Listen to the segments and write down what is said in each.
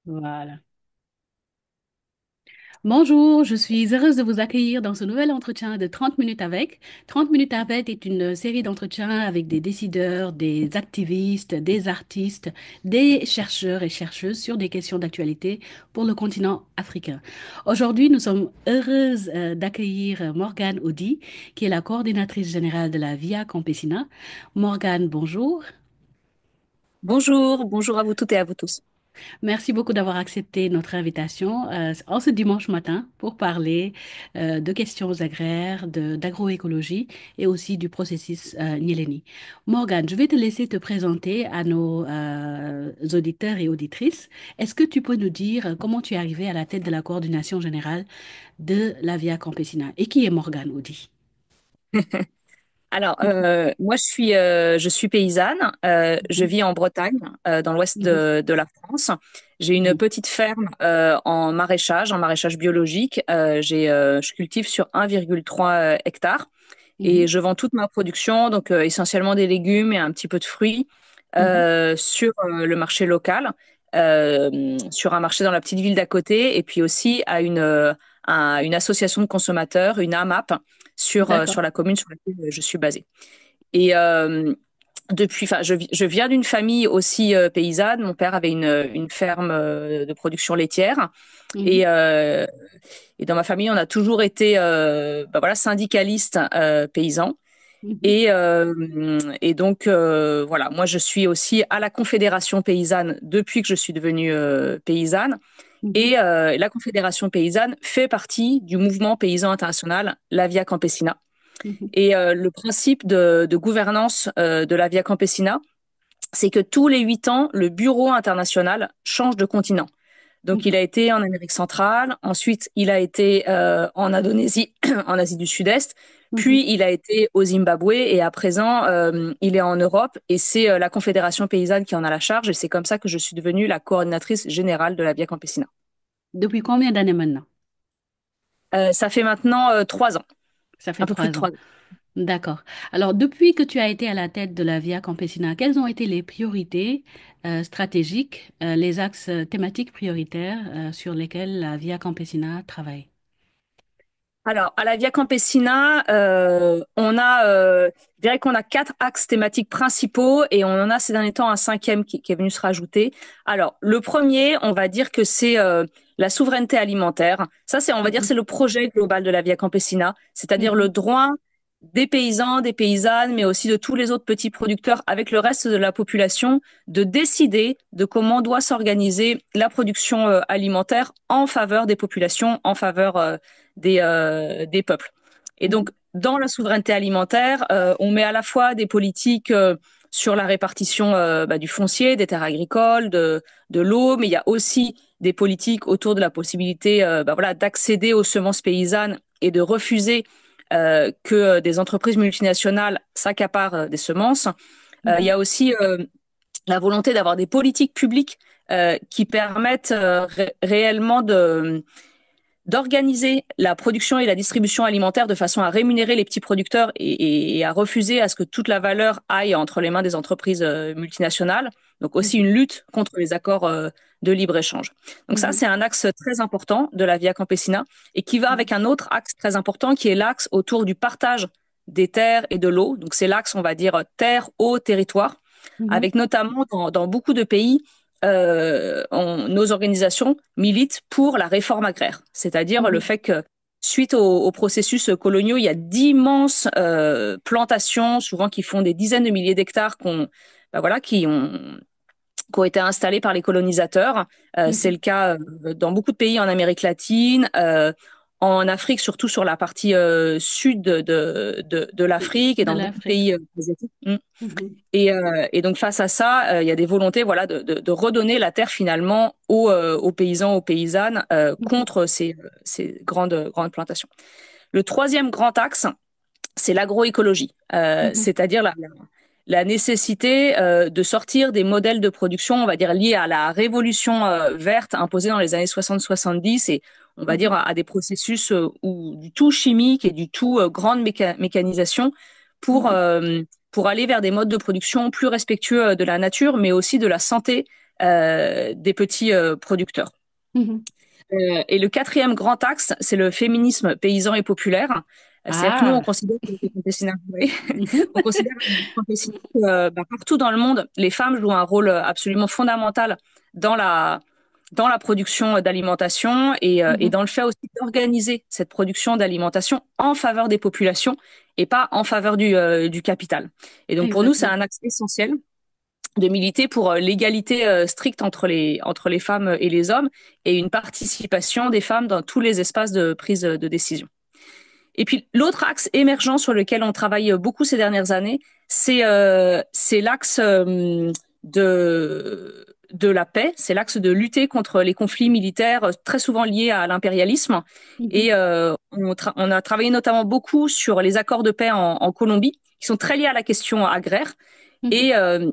Voilà. Bonjour, je suis heureuse de vous accueillir dans ce nouvel entretien de 30 minutes avec. 30 minutes avec est une série d'entretiens avec des décideurs, des activistes, des artistes, des chercheurs et chercheuses sur des questions d'actualité pour le continent africain. Aujourd'hui, nous sommes heureuses d'accueillir Morgane Audi, qui est la coordinatrice générale de la Via Campesina. Morgane, bonjour. Bonjour, bonjour à vous toutes et à vous tous. Merci beaucoup d'avoir accepté notre invitation en ce dimanche matin pour parler de questions agraires, d'agroécologie et aussi du processus Nyéléni. Morgane, je vais te laisser te présenter à nos auditeurs et auditrices. Est-ce que tu peux nous dire comment tu es arrivé à la tête de la coordination générale de la Via Campesina et qui est Morgane Audi? Alors, moi, je suis paysanne. Je Mhm, vis en Bretagne, dans l'ouest mhm, de la France. J'ai une mhm, petite ferme en maraîchage biologique. Je cultive sur 1,3 hectare mhm, et je vends toute ma production, donc essentiellement des légumes et un petit peu de fruits, mhm. sur le marché local, sur un marché dans la petite ville d'à côté, et puis aussi à une association de consommateurs, une AMAP, D'accord. sur la commune sur laquelle je suis basée. Et enfin, je viens d'une famille aussi paysanne. Mon père avait une ferme de production laitière. Mhm, Et, euh, et dans ma famille, on a toujours été voilà, syndicalistes paysans. mhm, Et donc, voilà, moi, je suis aussi à la Confédération paysanne depuis que je suis devenue paysanne. mhm, Et la Confédération paysanne fait partie du mouvement paysan international, la Via Campesina. mhm, Et le principe de gouvernance de la Via Campesina, c'est que tous les 8 ans, le bureau international change de continent. Donc, il mhm, a été en Amérique centrale, ensuite, il a été en Indonésie, en Asie du Sud-Est, mhm. puis il a été au Zimbabwe, et à présent, il est en Europe, et c'est la Confédération paysanne qui en a la charge, et c'est comme ça que je suis devenue la coordinatrice générale de la Via Campesina. Depuis combien d'années maintenant? Ça fait maintenant 3 ans, Ça fait un peu plus de 3 ans. 3 ans. D'accord. Alors, depuis que tu as été à la tête de la Via Campesina, quelles ont été les priorités stratégiques, les axes thématiques prioritaires sur lesquels la Via Campesina travaille? Alors, à la Via Campesina, je dirais qu'on a 4 axes thématiques principaux et on en a ces derniers temps un cinquième qui est venu se rajouter. Alors, le premier, on va dire que c'est la souveraineté alimentaire. Ça, on va dire, Mhm, c'est le projet global de la Via Campesina, c'est-à-dire le mhm, droit des paysans, des paysannes, mais aussi de tous les autres petits producteurs avec le reste de la population de décider de comment doit s'organiser la production alimentaire en faveur des populations, en faveur des peuples. Et mhm, donc, dans la souveraineté alimentaire, on met à la fois des politiques sur la répartition du foncier, des terres agricoles, de l'eau, mais il y a aussi des politiques autour de la possibilité voilà, d'accéder aux semences paysannes et de refuser que des entreprises multinationales s'accaparent des semences. Il y mhm, a aussi la volonté d'avoir des politiques publiques qui permettent réellement d'organiser la production et la distribution alimentaire de façon à rémunérer les petits producteurs et à refuser à ce que toute la valeur aille entre les mains des entreprises multinationales. Donc aussi une mhm, lutte contre les accords de libre-échange. Donc ça, mhm, c'est un axe très important de la Via Campesina et qui va avec un autre axe très important qui est l'axe autour du partage des terres et de l'eau. Donc c'est l'axe, on va dire, terre, eau, territoire, mhm, avec notamment dans beaucoup de pays nos organisations militent pour la réforme agraire, c'est-à-dire le mhm, fait que suite aux processus coloniaux, il y a d'immenses plantations, souvent qui font des dizaines de milliers d'hectares, voilà, qui ont été installés par les colonisateurs. C'est mhm. le cas dans beaucoup de pays en Amérique latine, en Afrique, surtout sur la partie sud de l'Afrique et De dans beaucoup de l'Afrique. pays asiatiques. Mhm, Et donc face à ça, il y a des volontés voilà, de redonner la terre finalement aux paysans, aux paysannes mhm, contre ces grandes plantations. Le troisième grand axe, c'est l'agroécologie, mhm, c'est-à-dire la nécessité de sortir des modèles de production, on va dire, liés à la révolution verte imposée dans les années 60-70 et on va dire mhm, à des processus du tout chimique et du tout grande mécanisation pour, mhm, euh, pour aller vers des modes de production plus respectueux de la nature, mais aussi de la santé des petits producteurs. Mhm. Et le quatrième grand axe, c'est le féminisme paysan et populaire. C'est-à-dire que nous, on Ah. considère que les campesinas, oui, Mhm. on considère les campesinas que, partout dans le monde, les femmes jouent un rôle absolument fondamental dans dans la production d'alimentation et Mhm. dans le fait aussi d'organiser cette production d'alimentation en faveur des populations et pas en faveur du capital. Et donc pour nous, c'est Exactement. un axe essentiel de militer pour l'égalité stricte entre les femmes et les hommes et une participation des femmes dans tous les espaces de prise de décision. Et puis l'autre axe émergent sur lequel on travaille beaucoup ces dernières années, c'est l'axe de la paix, c'est l'axe de lutter contre les conflits militaires très souvent liés à l'impérialisme. Mhm. Et on a travaillé notamment beaucoup sur les accords de paix en Colombie, qui sont très liés à la question agraire. Mhm.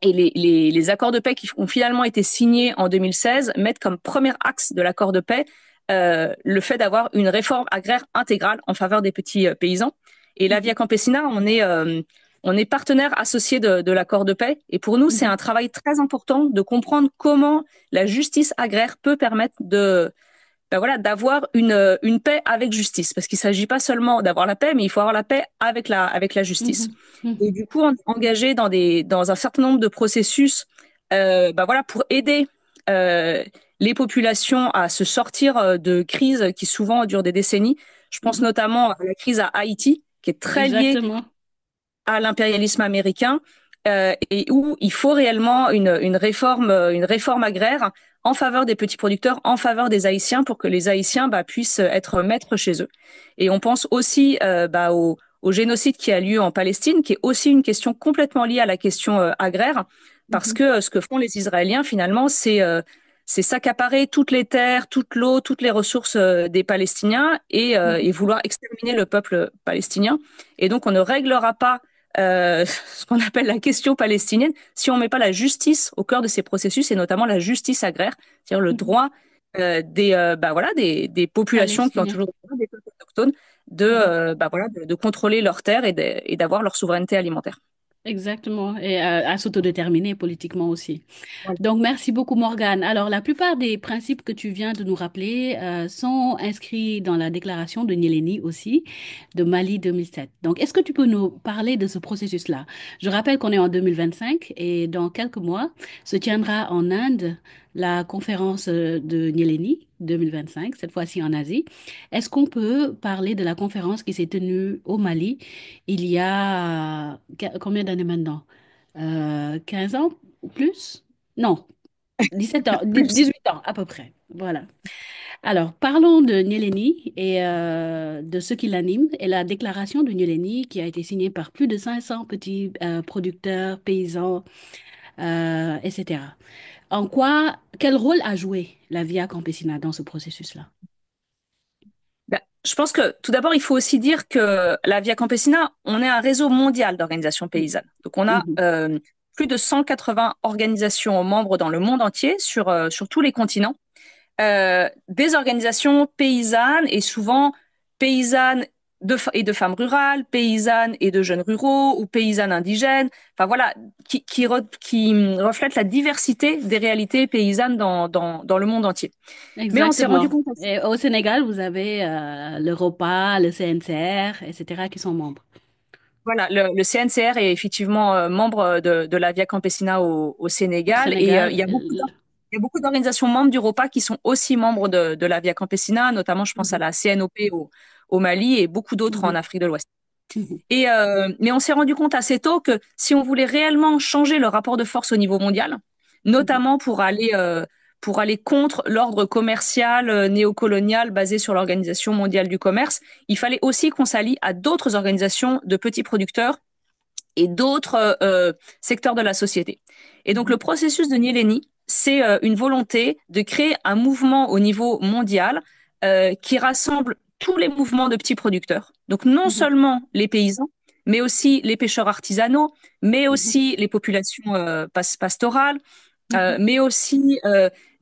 Et les accords de paix qui ont finalement été signés en 2016 mettent comme premier axe de l'accord de paix le fait d'avoir une réforme agraire intégrale en faveur des petits paysans. Et la Mhm. Via Campesina, on est partenaire associé de l'accord de paix. Et pour nous, c'est Mhm. un travail très important de comprendre comment la justice agraire peut permettre ben voilà, d'avoir une paix avec justice. Parce qu'il ne s'agit pas seulement d'avoir la paix, mais il faut avoir la paix avec la justice. Mhm. Mhm. Et du coup, on est engagé dans un certain nombre de processus ben voilà, pour aider les populations à se sortir de crises qui souvent durent des décennies. Je pense Mhm. notamment à la crise à Haïti, qui est très liée Exactement. à l'impérialisme américain et où il faut réellement une réforme agraire en faveur des petits producteurs, en faveur des Haïtiens, pour que les Haïtiens bah, puissent être maîtres chez eux. Et on pense aussi bah, au génocide qui a lieu en Palestine, qui est aussi une question complètement liée à la question agraire, parce Mhm. que ce que font les Israéliens finalement, c'est s'accaparer toutes les terres, toute l'eau, toutes les ressources des Palestiniens et Mhm. vouloir exterminer le peuple palestinien. Et donc, on ne réglera pas ce qu'on appelle la question palestinienne, si on ne met pas la justice au cœur de ces processus, et notamment la justice agraire, c'est-à-dire le Mhm. droit bah voilà, des populations qui ont Palestinien. toujours des peuples autochtones Mhm. bah voilà, de contrôler leurs terres et d'avoir leur souveraineté alimentaire. Exactement. Et à s'autodéterminer politiquement aussi. Voilà. Donc, merci beaucoup, Morgane. Alors, la plupart des principes que tu viens de nous rappeler sont inscrits dans la déclaration de Nyéléni aussi, de Mali 2007. Donc, est-ce que tu peux nous parler de ce processus-là? Je rappelle qu'on est en 2025 et dans quelques mois se tiendra en Inde la conférence de Nyéléni 2025, cette fois-ci en Asie. Est-ce qu'on peut parler de la conférence qui s'est tenue au Mali il y a combien d'années maintenant? 15 ans ou plus? Non, 17 ans, Plus. 18 ans à peu près. Voilà. Alors, parlons de Nyéléni et de ceux qui l'animent et la déclaration de Nyéléni qui a été signée par plus de 500 petits producteurs, paysans, etc. Quel rôle a joué la Via Campesina dans ce processus-là? Ben, je pense que tout d'abord, il faut aussi dire que la Via Campesina, on est un réseau mondial d'organisations paysannes. Donc, on a Mhm. plus de 180 organisations membres dans le monde entier sur tous les continents. Des organisations paysannes et souvent paysannes et de femmes rurales, paysannes et de jeunes ruraux ou paysannes indigènes. Enfin voilà, qui reflètent la diversité des réalités paysannes dans le monde entier. Mais on s'est rendu Exactement. compte. Et au Sénégal, vous avez le ROPA, le CNCR, etc., qui sont membres. Voilà, le CNCR est effectivement membre de la Via Campesina au Au Sénégal et Sénégal, il y a beaucoup d'organisations membres du ROPA qui sont aussi membres de la Via Campesina, notamment je pense à mhm, la CNOP au Mali et beaucoup d'autres en mhm, Afrique de l'Ouest. mhm, Mais on s'est rendu compte assez tôt que si on voulait réellement changer le rapport de force au niveau mondial, mhm, notamment pour aller contre l'ordre commercial néocolonial basé sur l'Organisation mondiale du commerce, il fallait aussi qu'on s'allie à d'autres organisations de petits producteurs et d'autres secteurs de la société. Et donc le mhm, processus de Nyéléni, c'est une volonté de créer un mouvement au niveau mondial qui rassemble tous les mouvements de petits producteurs. Donc non mhm, seulement les paysans, mais aussi les pêcheurs artisanaux, mais mhm, aussi les populations pastorales, mhm, mais aussi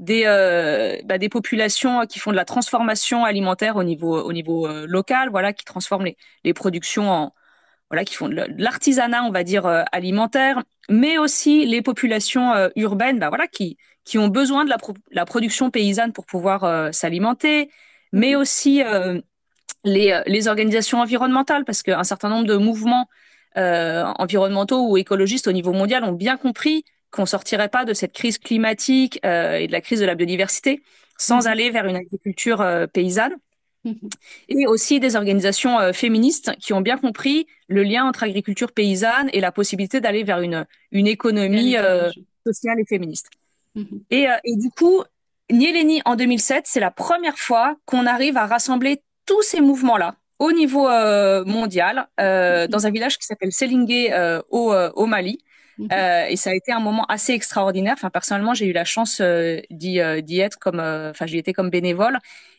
des populations qui font de la transformation alimentaire au niveau local, voilà, qui transforment les productions voilà, qui font de l'artisanat, on va dire, alimentaire, mais aussi les populations urbaines, bah voilà, qui ont besoin de la production paysanne pour pouvoir s'alimenter, mais Mhm. aussi les organisations environnementales, parce qu'un certain nombre de mouvements environnementaux ou écologistes au niveau mondial ont bien compris qu'on sortirait pas de cette crise climatique et de la crise de la biodiversité sans Mhm. aller vers une agriculture paysanne. Mhm. Et aussi des organisations féministes qui ont bien compris le lien entre agriculture paysanne et la possibilité d'aller vers une Vers économie l'écologie. sociale et féministe. Mhm. Et du coup, Nieleni en 2007, c'est la première fois qu'on arrive à rassembler tous ces mouvements-là au niveau mondial Mhm. dans un village qui s'appelle Selingé au Mali. Mhm. Et ça a été un moment assez extraordinaire. Enfin, personnellement, j'ai eu la chance d'y être comme, enfin, j'y étais comme bénévole.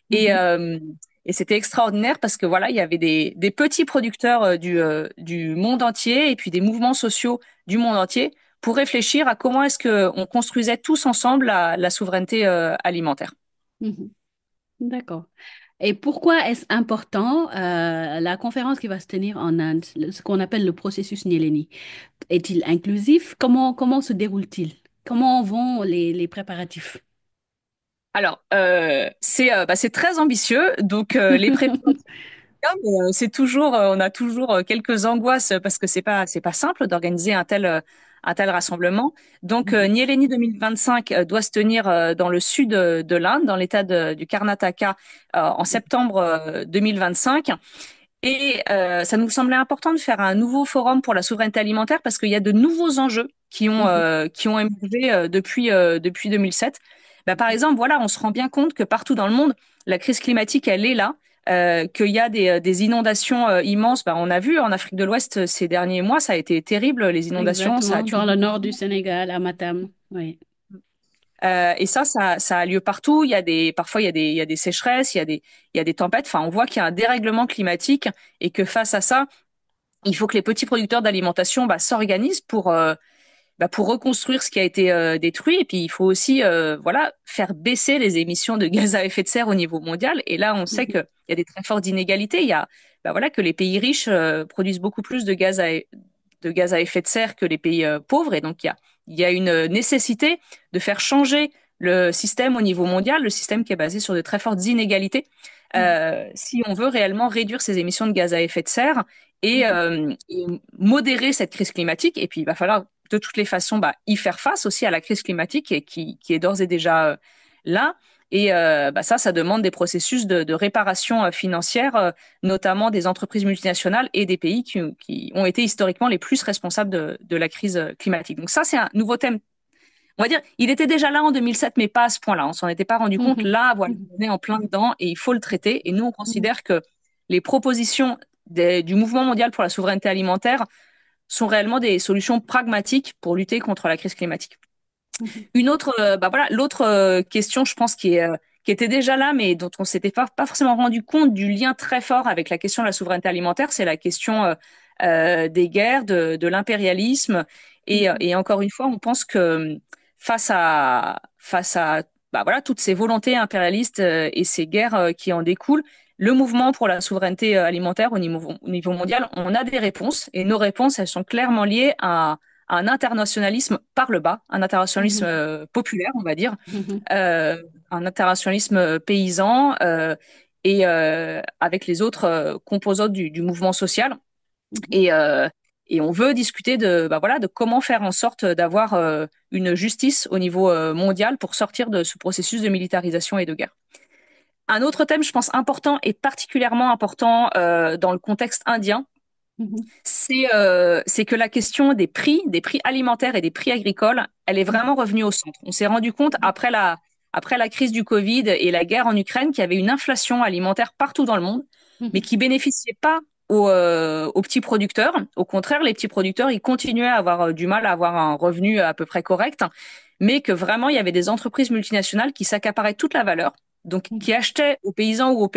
Et, Mhm. euh, et c'était extraordinaire parce que voilà, il y avait des petits producteurs du monde entier et puis des mouvements sociaux du monde entier pour réfléchir à comment est-ce qu'on construisait tous ensemble la souveraineté alimentaire. Mhm. D'accord. Et pourquoi est-ce important la conférence qui va se tenir en Inde, ce qu'on appelle le processus Nieleni? Est-il inclusif? Comment se déroule-t-il? Comment vont les préparatifs? Alors, c'est très ambitieux, donc les préparatifs, mais, c'est toujours, on a toujours quelques angoisses parce que c'est pas simple d'organiser un tel rassemblement. Donc, Mhm. Nieleni 2025 doit se tenir dans le sud de l'Inde, dans l'état du Karnataka, en septembre 2025. Et ça nous semblait important de faire un nouveau forum pour la souveraineté alimentaire parce qu'il y a de nouveaux enjeux Mhm. qui ont émergé depuis 2007. Bah, par exemple, voilà, on se rend bien compte que partout dans le monde, la crise climatique, elle est là, qu'il y a des inondations immenses. Bah, on a vu en Afrique de l'Ouest ces derniers mois, ça a été terrible, les inondations, ça a Exactement, tué dans le beaucoup de nord du gens. Sénégal, à Matam. Oui. Et ça a lieu partout. Parfois, il y a des sécheresses, il y a des tempêtes. Enfin, on voit qu'il y a un dérèglement climatique et que face à ça, il faut que les petits producteurs d'alimentation s'organisent pour reconstruire ce qui a été détruit. Et puis, il faut aussi voilà, faire baisser les émissions de gaz à effet de serre au niveau mondial. Et là, on sait Mhm. qu'il y a des très fortes inégalités. Il y a voilà, que les pays riches produisent beaucoup plus de gaz à effet de serre que les pays pauvres. Et donc, il y a une nécessité de faire changer le système au niveau mondial, le système qui est basé sur de très fortes inégalités, Mhm. si on veut réellement réduire ces émissions de gaz à effet de serre Mhm. et modérer cette crise climatique. Et puis, il va falloir de toutes les façons y faire face aussi à la crise climatique et qui est d'ores et déjà là. Et ça demande des processus de réparation financière, notamment des entreprises multinationales et des pays qui ont été historiquement les plus responsables de la crise climatique. Donc ça, c'est un nouveau thème. On va dire, il était déjà là en 2007, mais pas à ce point-là. On s'en était pas rendu compte. Mhm. Là, voilà, Mhm. on est en plein dedans et il faut le traiter. Et nous, on Mhm. considère que les propositions du mouvement mondial pour la souveraineté alimentaire sont réellement des solutions pragmatiques pour lutter contre la crise climatique. Mhm. Une autre, voilà, l'autre question, je pense, qui était déjà là, mais dont on s'était pas forcément rendu compte du lien très fort avec la question de la souveraineté alimentaire, c'est la question des guerres, de l'impérialisme. Mhm. Et encore une fois, on pense que face à voilà, toutes ces volontés impérialistes et ces guerres qui en découlent, le mouvement pour la souveraineté alimentaire au niveau mondial, on a des réponses et nos réponses, elles sont clairement liées à un internationalisme par le bas, un internationalisme Mhm. populaire, on va dire, Mhm. un internationalisme paysan avec les autres composantes du mouvement social. Mhm. Et, euh, et on veut discuter voilà, de comment faire en sorte d'avoir une justice au niveau mondial pour sortir de ce processus de militarisation et de guerre. Un autre thème, je pense, important et particulièrement important dans le contexte indien, Mhm. c'est que la question des prix alimentaires et des prix agricoles, elle est Mhm. vraiment revenue au centre. On s'est rendu compte après la crise du Covid et la guerre en Ukraine qu'il y avait une inflation alimentaire partout dans le monde, mais Mhm. qui bénéficiait pas aux petits producteurs. Au contraire, les petits producteurs, ils continuaient à avoir du mal à avoir un revenu à peu près correct, mais que vraiment, il y avait des entreprises multinationales qui s'accaparaient toute la valeur, donc qui Mhm. achetaient aux paysans ou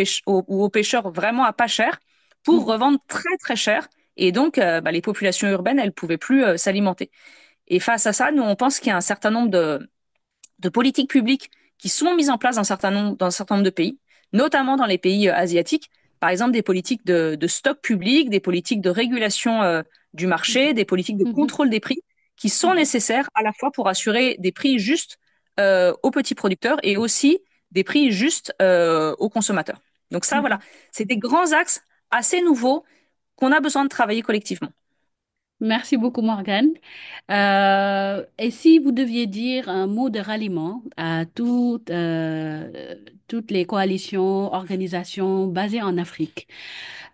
aux pêcheurs vraiment à pas cher pour Mhm. revendre très très cher et donc, les populations urbaines, elles pouvaient plus s'alimenter. Et face à ça, nous, on pense qu'il y a un certain nombre de politiques publiques qui sont mises en place dans un certain nombre de pays, notamment dans les pays asiatiques. Par exemple, des politiques de stock public, des politiques de régulation du marché, Mhm. des politiques de Mhm. contrôle des prix qui sont Mhm. nécessaires à la fois pour assurer des prix justes aux petits producteurs et aussi des prix justes aux consommateurs. Donc ça, voilà, Mhm. c'est des grands axes assez nouveaux qu'on a besoin de travailler collectivement. Merci beaucoup, Morgane. Et si vous deviez dire un mot de ralliement à toutes les coalitions, organisations basées en Afrique,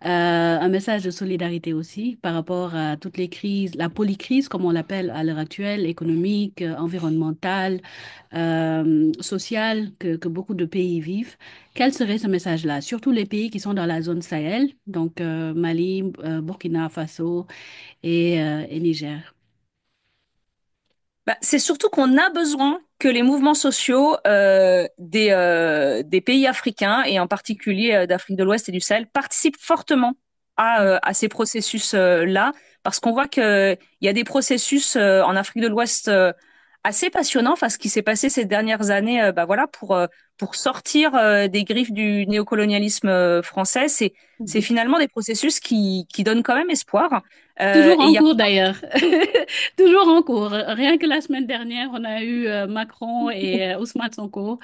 un message de solidarité aussi par rapport à toutes les crises, la polycrise, comme on l'appelle à l'heure actuelle, économique, environnementale, sociale, que beaucoup de pays vivent. Quel serait ce message-là? Surtout les pays qui sont dans la zone Sahel, donc Mali, Burkina Faso et Niger. Bah, c'est surtout qu'on a besoin que les mouvements sociaux des pays africains et en particulier d'Afrique de l'Ouest et du Sahel participent fortement à ces processus-là parce qu'on voit qu'il y a des processus en Afrique de l'Ouest assez passionnants. Enfin, ce qui s'est passé ces dernières années, bah voilà, pour sortir des griffes du néocolonialisme français, c'est Mhm. finalement des processus qui donnent quand même espoir. Toujours Et il en y a cours d'ailleurs. Toujours en cours. Rien que la semaine dernière, on a eu Macron et Ousmane Sonko.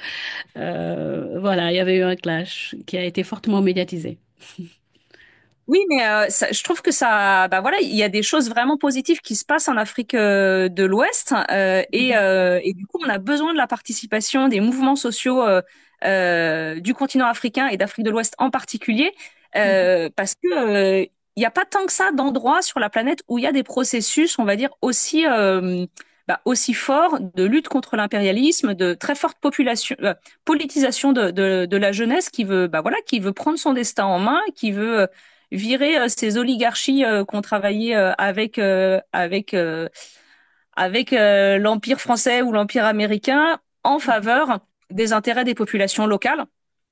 Voilà, il y avait eu un clash qui a été fortement médiatisé. Oui, mais je trouve que ça, bah voilà, il y a des choses vraiment positives qui se passent en Afrique de l'Ouest Mhm. et du coup, on a besoin de la participation des mouvements sociaux du continent africain et d'Afrique de l'Ouest en particulier Mhm. parce que il n'y a pas tant que ça d'endroits sur la planète où il y a des processus, on va dire aussi forts de lutte contre l'impérialisme, de très forte politisation de la jeunesse qui veut, bah voilà, qui veut prendre son destin en main, qui veut virer ces oligarchies qui ont travaillé avec l'Empire français ou l'Empire américain en Mhm. faveur des intérêts des populations locales.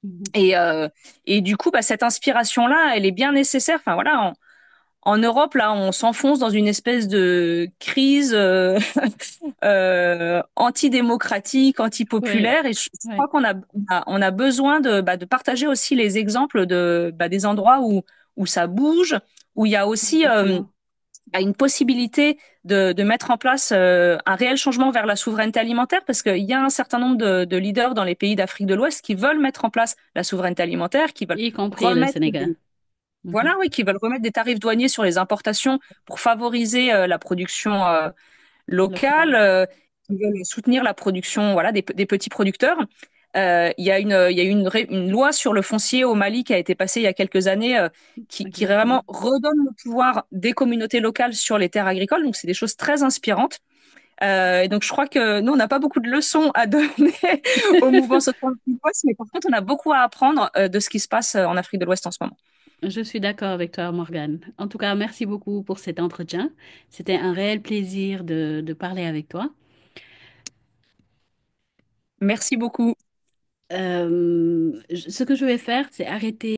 Mhm. Et, euh, et du coup, bah, cette inspiration-là, elle est bien nécessaire. Enfin voilà, en Europe, là, on s'enfonce dans une espèce de crise antidémocratique, Oui, antipopulaire. Et je oui, crois qu'on a besoin de partager aussi les exemples des endroits où ça bouge, où il y a aussi exactement. une possibilité de mettre en place un réel changement vers la souveraineté alimentaire, parce qu'il y a un certain nombre de leaders dans les pays d'Afrique de l'Ouest qui veulent mettre en place la souveraineté alimentaire, qui veulent Y compris le remettre Sénégal. Mhm. voilà, oui, qui veulent remettre des tarifs douaniers sur les importations pour favoriser la production locale, Local. qui veulent soutenir la production, voilà, des petits producteurs. Il y a une loi sur le foncier au Mali qui a été passée il y a quelques années, qui Exactement. vraiment redonne le pouvoir des communautés locales sur les terres agricoles. Donc, c'est des choses très inspirantes. Et donc, je crois que nous, on n'a pas beaucoup de leçons à donner au mouvement social de l'Ouest, mais par contre, on a beaucoup à apprendre de ce qui se passe en Afrique de l'Ouest en ce moment. Je suis d'accord avec toi, Morgane. En tout cas, merci beaucoup pour cet entretien. C'était un réel plaisir de parler avec toi. Merci beaucoup. Ce que je vais faire, c'est arrêter